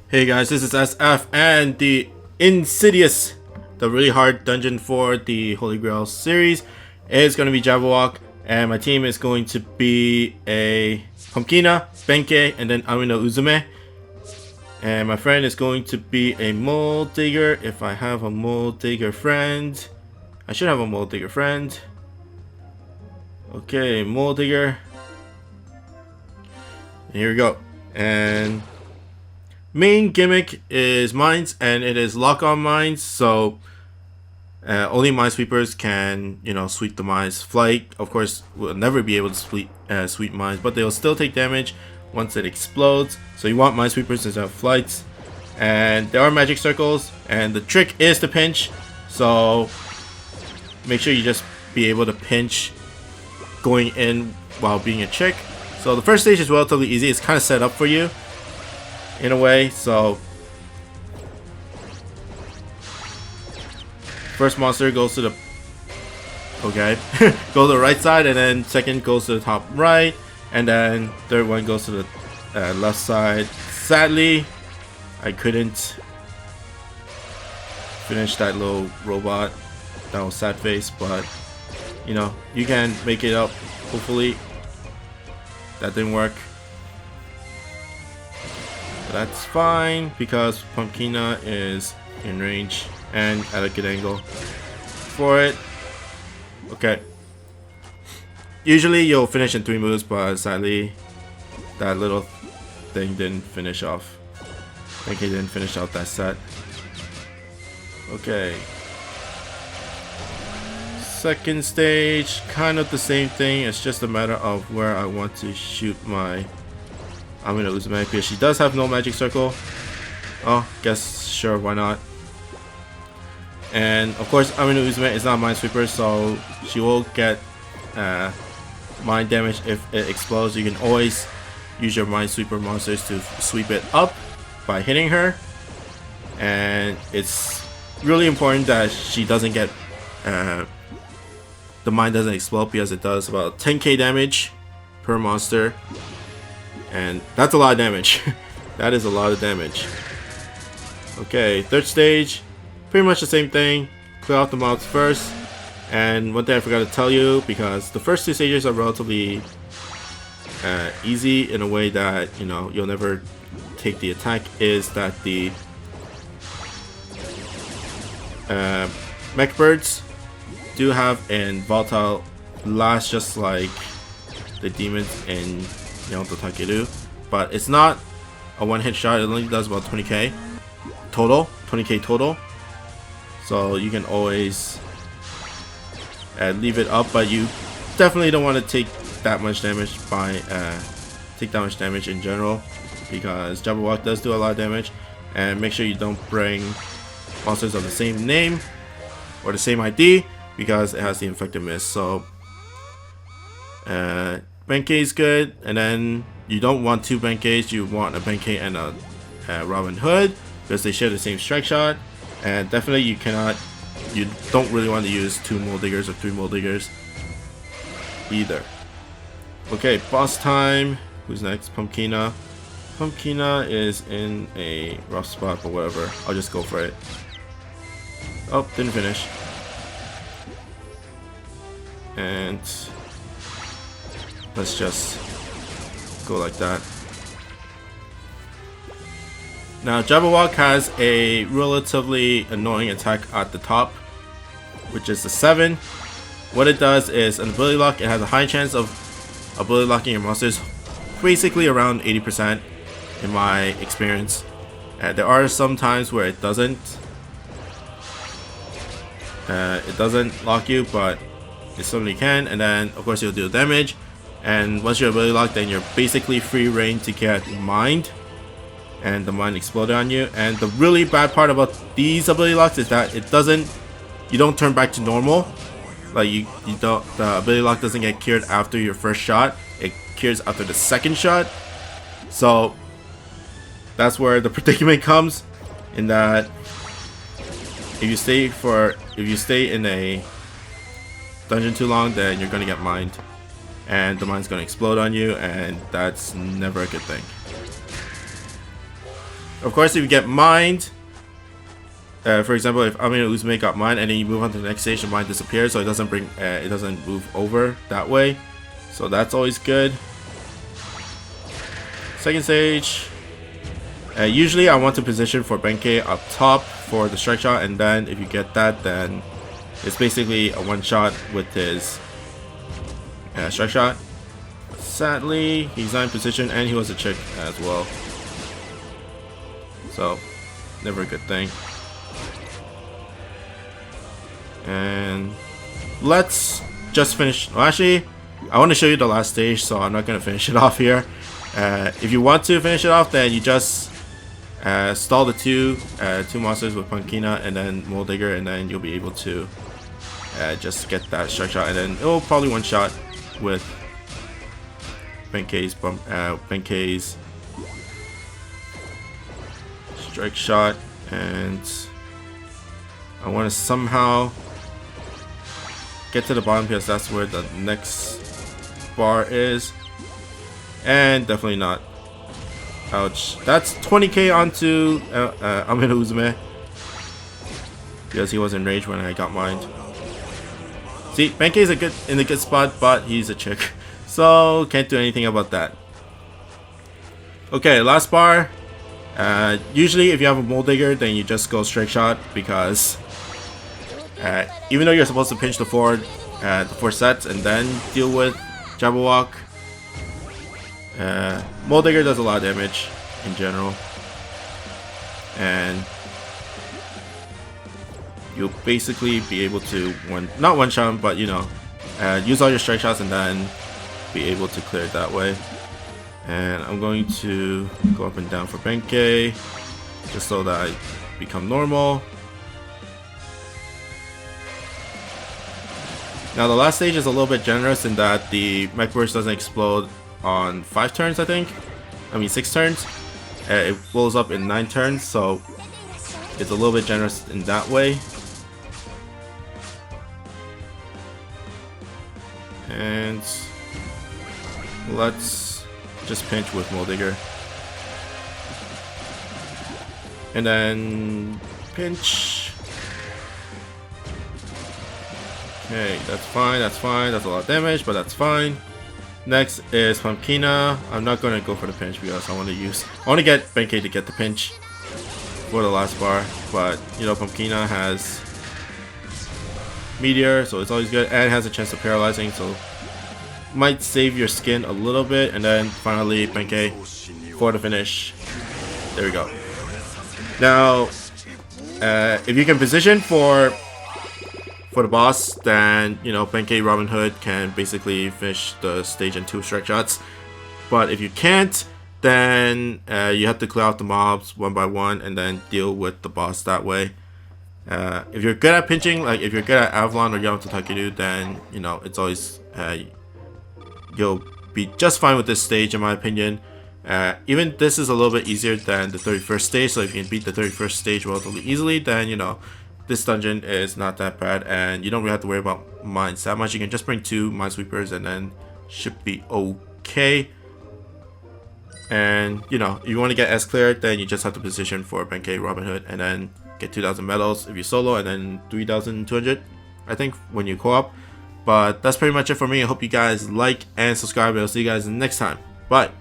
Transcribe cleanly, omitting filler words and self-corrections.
Hey guys, this is SF and the Insidious, the really hard dungeon for the Holy Grail series is going to be Jabbawock, and my team is going to be a Pumpkina, Benkei, and then Amino Uzume. And my friend is going to be a Mole Digger, if I have a Mole Digger friend. I should have a Mole Digger friend. Okay, Mole Digger. Here we go. And main gimmick is mines, and it is lock-on mines, so only minesweepers can, sweep the mines. Flight, of course, will never be able to sweep mines, but they'll still take damage once it explodes. So you want minesweepers instead of flights. And there are magic circles, and the trick is to pinch, so make sure you just be able to pinch going in while being a chick. So the first stage is relatively easy. It's kind of set up for you in a way. So first monster goes to the go to the right side, and then second goes to the top right, and then third one goes to the left side. Sadly, I couldn't finish that little robot. That was sad face, but you can make it up, hopefully. That didn't work. That's fine because Pumpkina is in range and at a good angle for it. Okay. Usually you'll finish in 3 moves, but sadly that little thing didn't finish off. I think he didn't finish out that set. Okay. Second stage, kind of the same thing. It's just a matter of where I want to shoot my Amino Uzume, because she does have no magic circle. Oh, guess sure, why not? And of course, Amino Uzume is not a minesweeper, so she will get mine damage if it explodes. You can always use your minesweeper monsters to sweep it up by hitting her, and it's really important that she doesn't get the mine doesn't explode, because it does about 10k damage per monster. And that's a lot of damage. That is a lot of damage. Okay, third stage, pretty much the same thing. Clear out the mobs first. And one thing I forgot to tell you, because the first 2 stages are relatively easy in a way that you'll never take the attack, is that the mech birds do have an volatile blast, just like the demons in the Takeru, but it's not a one-hit shot. It only does about 20k total, so you can always leave it up, but you definitely don't want to take that much damage in general, because Jabbawock does do a lot of damage. And make sure you don't bring monsters of the same name or the same ID, because it has the infected mist. So Benkei is good, and then you don't want 2 Benkeis. You want a Benkei and a Robin Hood, because they share the same strike shot. And definitely you don't really want to use 2 Mole Diggers or 3 Mole Diggers either. Okay, boss time. Who's next? Pumpkina. Pumpkina is in a rough spot, but whatever. I'll just go for it. Oh, didn't finish. And let's just go like that. Now Jabbawock has a relatively annoying attack at the top, which is the 7. What it does is an ability lock. It has a high chance of ability locking your monsters, basically around 80% in my experience. There are some times where it doesn't lock you, but it certainly can. And then of course you'll do damage, and once you're ability locked, then you're basically free reign to get mined, and the mine exploded on you. And the really bad part about these ability locks is that you don't turn back to normal. Like the ability lock doesn't get cured after your first shot. It cures after the second shot. So that's where the predicament comes, in that if you stay in a dungeon too long, then you're gonna get mined, and the mine's gonna explode on you, and that's never a good thing. Of course, if you get mined, for example, if Amino Uzume got mined and then you move on to the next stage, the mine disappears, so it doesn't move over that way. So that's always good. Second stage. Usually I want to position for Benkei up top for the strike shot, and then if you get that, then it's basically a one shot with his strike shot. Sadly, he's not in position and he was a chick as well. So, never a good thing. And let's just finish. Well, actually, I want to show you the last stage, so I'm not going to finish it off here. If you want to finish it off, then you just stall the two monsters with Punkina and then Mole Digger, and then you'll be able to just get that strike shot, and then it'll probably one shot with Benkei's strike shot. And I want to somehow get to the bottom because that's where the next bar is, and definitely not. Ouch. That's 20k onto Amino Uzume because he was in rage when I got mined. See, Benkei is in a good spot, but he's a chick, so can't do anything about that. Okay, last bar. Usually if you have a Mole Digger, then you just go straight shot because even though you're supposed to pinch the four sets and then deal with Jabbawock, Mole Digger does a lot of damage in general, and you'll basically be able to not one shot, but you know, use all your strike shots and then be able to clear it that way. And I'm going to go up and down for Benkei just so that I become normal. Now the last stage is a little bit generous in that the mech burst doesn't explode on 5 turns, I think. I mean 6 turns. It blows up in 9 turns, so it's a little bit generous in that way. And let's just pinch with Mole Digger. And then pinch. Okay, that's fine, that's fine. That's a lot of damage, but that's fine. Next is Pumpkina. I'm not going to go for the pinch because I want to get Benkei to get the pinch for the last bar. But, you know, Pumpkina has Meteor, so it's always good, and has a chance of paralyzing, so might save your skin a little bit. And then finally Benkei for the finish. There we go. Now, if you can position for the boss, then you know Benkei Robin Hood can basically finish the stage in 2 strike shots. But if you can't, then you have to clear out the mobs one by one and then deal with the boss that way. If you're good at pinching, like if you're good at Avalon or Yamato Takeru, then you know it's always you'll be just fine with this stage in my opinion. Even this is a little bit easier than the 31st stage, so if you can beat the 31st stage relatively easily, then you know this dungeon is not that bad and you don't really have to worry about mines that much. You can just bring 2 minesweepers and then should be okay. And you know, if you want to get S cleared, then you just have to position for Benkei Robin Hood and then get 2,000 medals if you solo, and then 3,200 I think when you co-op. But that's pretty much it for me. I hope you guys like and subscribe, and I'll see you guys next time. Bye.